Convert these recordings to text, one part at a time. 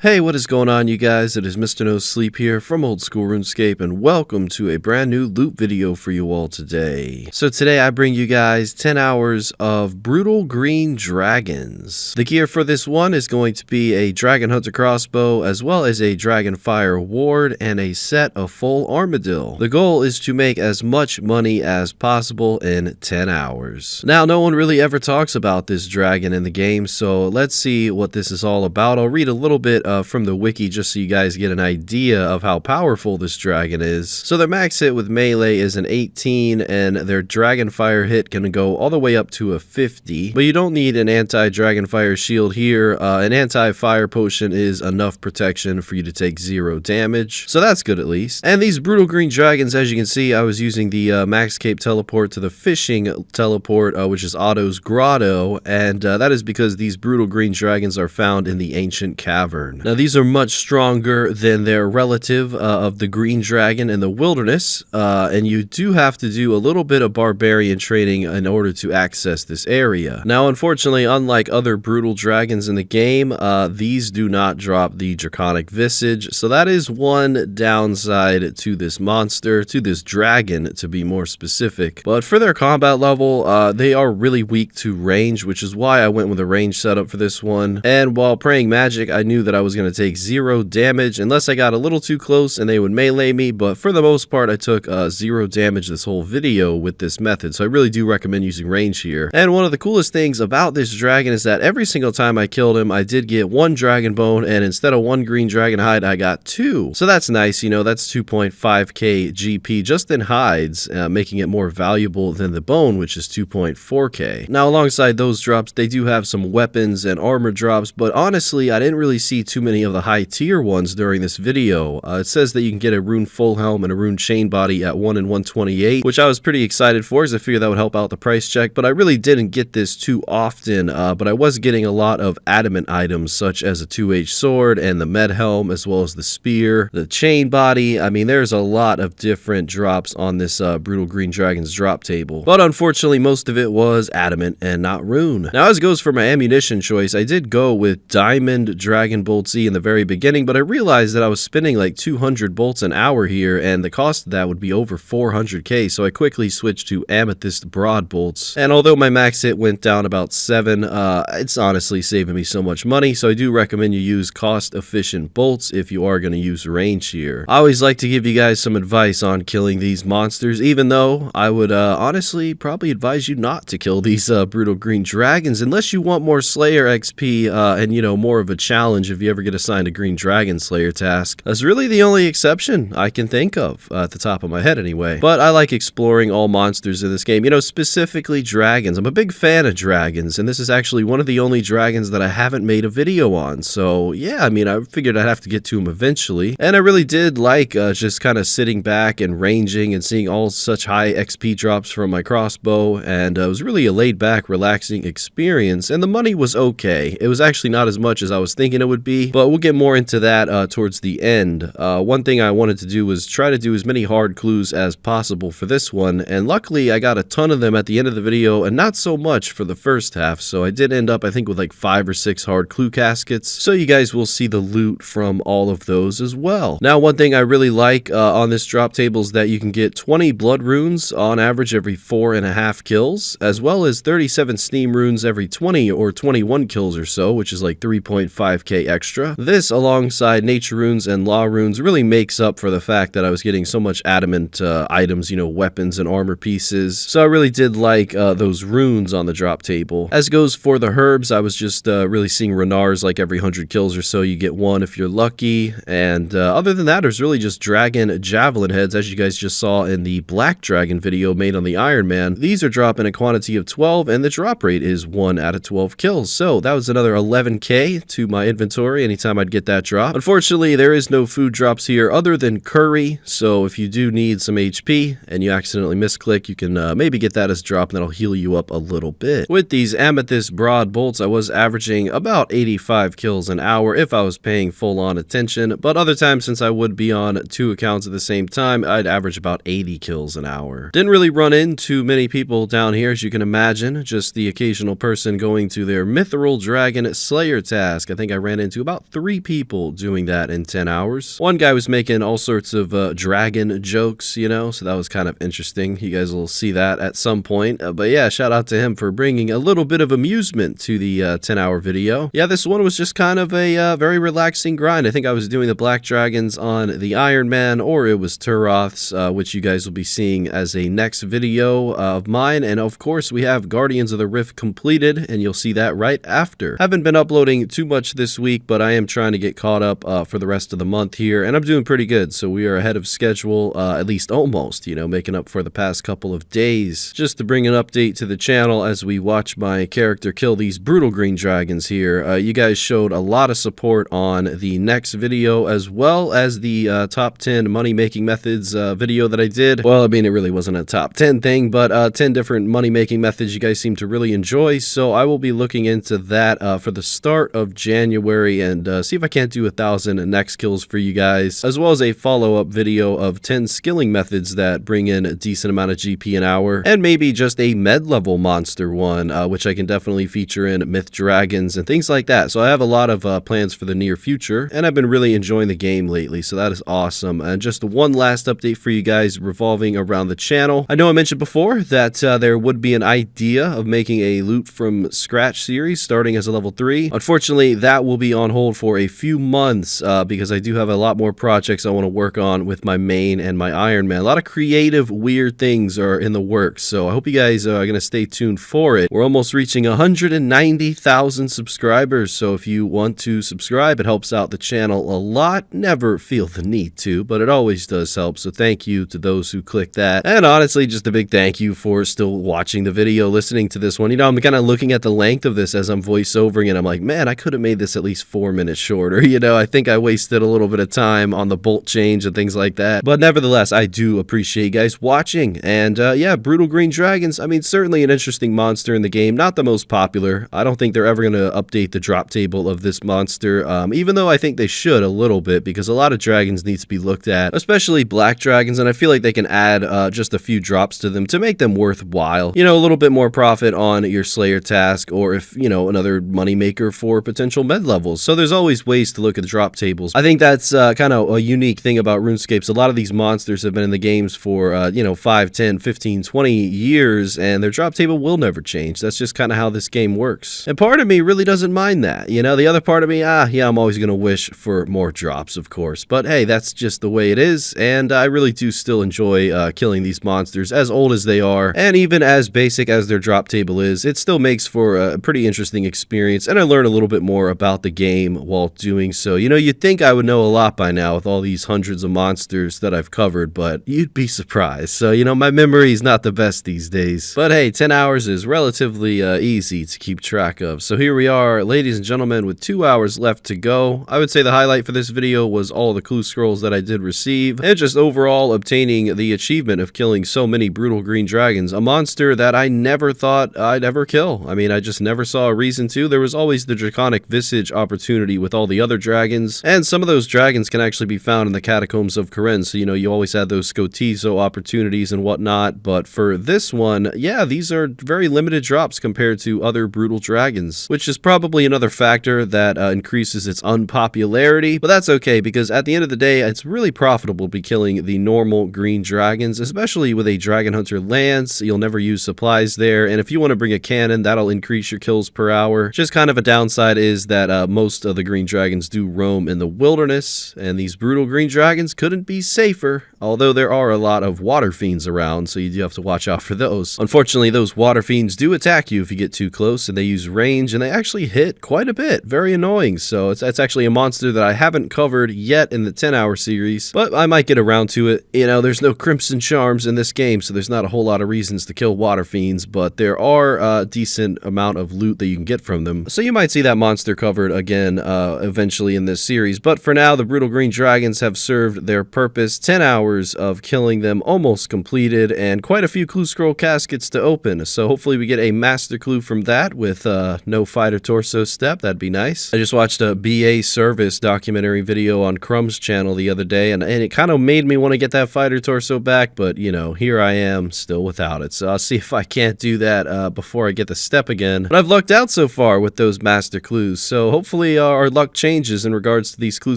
Hey, what is going on, you guys? It is Mr. No Sleep here from Old School RuneScape, and welcome to a brand new loot video for you all today. So today I bring you guys 10 hours of Brutal Green Dragons. The gear for this one is going to be a Dragon Hunter crossbow, as well as a Dragonfire ward, and a set of full armadillo. The goal is to make as much money as possible in 10 hours. Now, no one really ever talks about this dragon in the game, so let's see what this is all about. I'll read a little bit from the wiki just so you guys get an idea of how powerful this dragon is. So their max hit with melee is an 18, and their Dragonfire hit can go all the way up to a 50, but you don't need an anti-Dragonfire shield here. An anti-fire potion is enough protection for you to take 0 damage, so that's good at least. And these Brutal Green Dragons, as you can see, I was using the Max Cape teleport to the fishing teleport, which is Otto's Grotto, and that is because these Brutal Green Dragons are found in the Ancient Cavern. Now, these are much stronger than their relative of the Green Dragon in the Wilderness, and you do have to do a little bit of Barbarian training in order to access this area. Now, unfortunately, unlike other Brutal Dragons in the game, these do not drop the Draconic Visage, so that is one downside to this monster, to this dragon to be more specific. But for their combat level, they are really weak to range, which is why I went with a range setup for this one. And while praying magic, I knew that I was going to take 0 damage unless I got a little too close and they would melee me, but for the most part I took 0 damage this whole video with this method, so I really do recommend using range here. And one of the coolest things about this dragon is that every single time I killed him, I did get 1 dragon bone, and instead of 1 green dragon hide, I got 2. So that's nice, you know, that's 2.5k GP just in hides, making it more valuable than the bone, which is 2.4k. Now, alongside those drops, they do have some weapons and armor drops, but honestly, I didn't really see too many of the high tier ones during this video. It says that you can get a rune full helm and a rune chain body at 1 in 128, which I was pretty excited for, as I figured that would help out the price check, but I really didn't get this too often. But I was getting a lot of adamant items, such as a 2H sword and the med helm, as well as the spear, the chain body. I mean, there's a lot of different drops on this Brutal Green Dragon's drop table, but unfortunately most of it was adamant and not rune. Now, as goes for my ammunition choice, I did go with Diamond Dragon Bolt Z in the very beginning, but I realized that I was spending like 200 bolts an hour here, and the cost of that would be over 400k, so I quickly switched to Amethyst Broad Bolts. And although my max hit went down about 7, it's honestly saving me so much money, so I do recommend you use cost-efficient bolts if you are going to use range here. I always like to give you guys some advice on killing these monsters, even though I would honestly probably advise you not to kill these Brutal Green Dragons unless you want more Slayer XP and, you know, more of a challenge if you ever get assigned a Green Dragon Slayer task. That's really the only exception I can think of at the top of my head anyway. But I like exploring all monsters in this game, you know, specifically dragons. I'm a big fan of dragons, and this is actually one of the only dragons that I haven't made a video on. So yeah, I mean, I figured I'd have to get to him eventually, and I really did like just kind of sitting back and ranging and seeing all such high XP drops from my crossbow, and it was really a laid back, relaxing experience, and the money was okay. It was actually not as much as I was thinking it would be, but we'll get more into that towards the end. One thing I wanted to do was try to do as many hard clues as possible for this one, and luckily I got a ton of them at the end of the video and not so much for the first half, so I did end up, I think, with like 5 or 6 hard clue caskets, so you guys will see the loot from all of those as well. Now, one thing I really like on this drop table is that you can get 20 blood runes on average every 4.5 kills, as well as 37 steam runes every 20 or 21 kills or so, which is like 3.5k extra. This, alongside nature runes and law runes, really makes up for the fact that I was getting so much adamant items, you know, weapons and armor pieces. So I really did like those runes on the drop table. As goes for the herbs, I was just really seeing Renars like every 100 kills or so. You get 1 if you're lucky, and other than that, there's really just dragon javelin heads, as you guys just saw in the Black Dragon video made on the Iron Man. These are dropping a quantity of 12, and the drop rate is 1 out of 12 kills. So that was another 11k to my inventory anytime I'd get that drop. Unfortunately, there is no food drops here other than curry, so if you do need some HP and you accidentally misclick, you can maybe get that as a drop, and that'll heal you up a little bit. With these Amethyst Broad Bolts, I was averaging about 85 kills an hour if I was paying full-on attention, but other times, since I would be on 2 accounts at the same time, I'd average about 80 kills an hour. Didn't really run into many people down here, as you can imagine, just the occasional person going to their Mithril Dragon Slayer task. I think I ran into about 3 people doing that in 10 hours. One guy was making all sorts of dragon jokes, you know, so that was kind of interesting. You guys will see that at some point. But yeah, shout out to him for bringing a little bit of amusement to the 10-hour video. Yeah, this one was just kind of a very relaxing grind. I think I was doing the Black Dragons on the Iron Man, or it was Turoth's, which you guys will be seeing as a next video of mine. And of course, we have Guardians of the Rift completed, and you'll see that right after. Haven't been uploading too much this week, but I am trying to get caught up for the rest of the month here, and I'm doing pretty good. So we are ahead of schedule, at least almost, you know, making up for the past couple of days. Just to bring an update to the channel as we watch my character kill these brutal green dragons here. You guys showed a lot of support on the next video, as well as the top 10 money-making methods video that I did. Well, I mean, it really wasn't a top 10 thing, but 10 different money-making methods you guys seem to really enjoy. So I will be looking into that for the start of January, and see if I can't do 1,000 next kills for you guys, as well as a follow-up video of 10 skilling methods that bring in a decent amount of GP an hour, and maybe just a med-level monster one, which I can definitely feature in Myth Dragons and things like that. So I have a lot of plans for the near future, and I've been really enjoying the game lately, so that is awesome. And just one last update for you guys revolving around the channel. I know I mentioned before that there would be an idea of making a loot from scratch series starting as a level 3. Unfortunately, that will be on hold for a few months because I do have a lot more projects I want to work on with my main and my Iron Man. A lot of creative, weird things are in the works, so I hope you guys are going to stay tuned for it. We're almost reaching 190,000 subscribers, so if you want to subscribe, it helps out the channel a lot. Never feel the need to, but it always does help, so thank you to those who click that. And honestly, just a big thank you for still watching the video, listening to this one. You know, I'm kind of looking at the length of this as I'm voiceovering, and I'm like, man, I could have made this at least 4 minutes shorter. You know, I think I wasted a little bit of time on the bolt change and things like that. But nevertheless, I do appreciate you guys watching. And yeah, Brutal Green Dragons, I mean, certainly an interesting monster in the game. Not the most popular. I don't think they're ever going to update the drop table of this monster, even though I think they should a little bit, because a lot of dragons need to be looked at, especially black dragons, and I feel like they can add just a few drops to them to make them worthwhile. You know, a little bit more profit on your Slayer task, or if, you know, another moneymaker for potential med levels. So there's always ways to look at the drop tables. I think that's kind of a unique thing about RuneScape. A lot of these monsters have been in the games for, you know, 5, 10, 15, 20 years, and their drop table will never change. That's just kind of how this game works. And part of me really doesn't mind that. You know, the other part of me, yeah, I'm always going to wish for more drops, of course. But hey, that's just the way it is, and I really do still enjoy killing these monsters, as old as they are, and even as basic as their drop table is. It still makes for a pretty interesting experience, and I learn a little bit more about the game while doing so. You know, you'd think I would know a lot by now with all these hundreds of monsters that I've covered, but you'd be surprised. So, you know, my memory is not the best these days. But hey, 10 hours is relatively easy to keep track of. So here we are, ladies and gentlemen, with 2 hours left to go. I would say the highlight for this video was all the clue scrolls that I did receive, and just overall obtaining the achievement of killing so many brutal green dragons, a monster that I never thought I'd ever kill. I mean, I just never saw a reason to. There was always the draconic visage opportunity with all the other dragons, and some of those dragons can actually be found in the catacombs of Karen, so you know, you always had those Scotizo opportunities and whatnot. But for this one, yeah, these are very limited drops compared to other brutal dragons, which is probably another factor that increases its unpopularity, but that's okay, because at the end of the day, it's really profitable to be killing the normal green dragons, especially with a Dragon Hunter lance. You'll never use supplies there, and if you want to bring a cannon, that'll increase your kills per hour. Just kind of a downside is that most of the green dragons do roam in the wilderness, and these brutal green dragons couldn't be safer, although there are a lot of water fiends around, so you do have to watch out for those. Unfortunately, those water fiends do attack you if you get too close, and they use range, and they actually hit quite a bit. Very annoying. So it's actually a monster that I haven't covered yet in the 10-hour series, but I might get around to it. You know, there's no Crimson Charms in this game, so there's not a whole lot of reasons to kill water fiends, but there are a decent amount of loot that you can get from them. So you might see that monster covered again eventually in this series, but for now, the brutal green dragons have served their purpose. 10 hours of killing them almost completed, and quite a few clue scroll caskets to open, so hopefully we get a master clue from that with no fighter torso step. That'd be nice. I just watched a BA Service documentary video on Crumb's channel the other day, and it kind of made me want to get that fighter torso back, but you know, here I am still without it, so I'll see if I can't do that before I get the step again. But I've lucked out so far with those master clues, so hopefully hopefully our luck changes in regards to these clue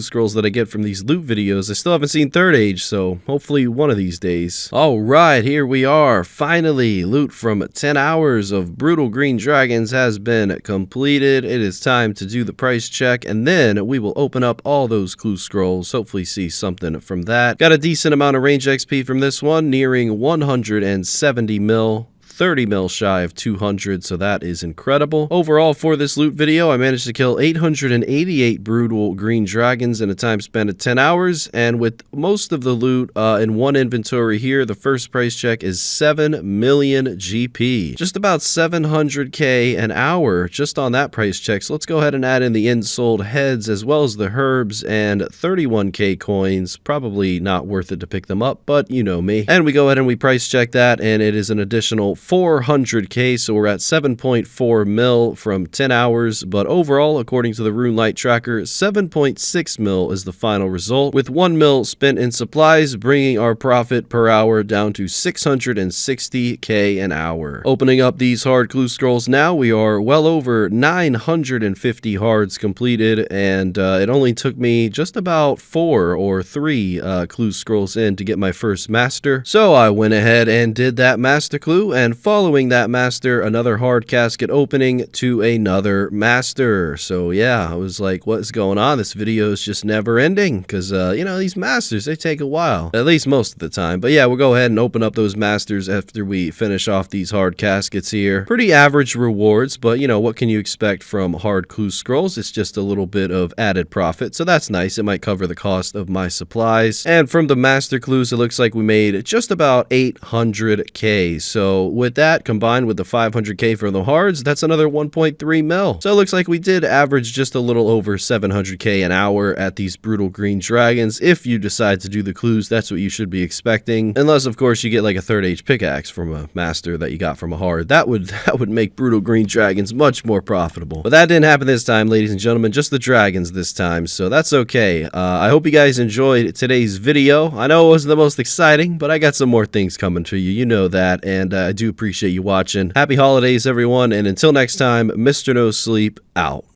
scrolls that I get from these loot videos. I still haven't seen Third Age, so hopefully one of these days. Alright, here we are. Finally, loot from 10 hours of Brutal Green Dragons has been completed. It is time to do the price check, and then we will open up all those clue scrolls, hopefully see something from that. Got a decent amount of range XP from this one, nearing 170 mil. 30 mil shy of 200, so that is incredible. Overall, for this loot video, I managed to kill 888 brutal green dragons in a time span of 10 hours, and with most of the loot in one inventory here, the first price check is 7 million GP. Just about 700k an hour just on that price check, so let's go ahead and add in the in-sold heads as well as the herbs and 31k coins. Probably not worth it to pick them up, but you know me. And we go ahead and we price check that, and it is an additional 400k, so we're at 7.4 mil from 10 hours, but overall, according to the RuneLite tracker, 7.6 mil is the final result, with 1 mil spent in supplies, bringing our profit per hour down to 660k an hour. Opening up these hard clue scrolls now, we are well over 950 hards completed, and it only took me just about 4 or 3 clue scrolls in to get my first master, so I went ahead and did that master clue, and following that master, another hard casket opening to another master. So yeah, I was like, what's going on? This video is just never ending, because you know, these masters, they take a while, at least most of the time. But yeah, we'll go ahead and open up those masters after we finish off these hard caskets here. Pretty average rewards, but you know, what can you expect from hard clue scrolls? It's just a little bit of added profit, so that's nice. It might cover the cost of my supplies. And from the master clues, it looks like we made just about 800k. So with that, combined with the 500k for the hards, that's another 1.3 mil. So it looks like we did average just a little over 700k an hour at these brutal green dragons. If you decide to do the clues, that's what you should be expecting. Unless, of course, you get like a third age pickaxe from a master that you got from a hard. That would make brutal green dragons much more profitable. But that didn't happen this time, ladies and gentlemen. Just the dragons this time, so that's okay. I hope you guys enjoyed today's video. I know it wasn't the most exciting, but I got some more things coming for you. You know that, and I do appreciate you watching. Happy holidays, everyone, and until next time, Mr. No Sleep out.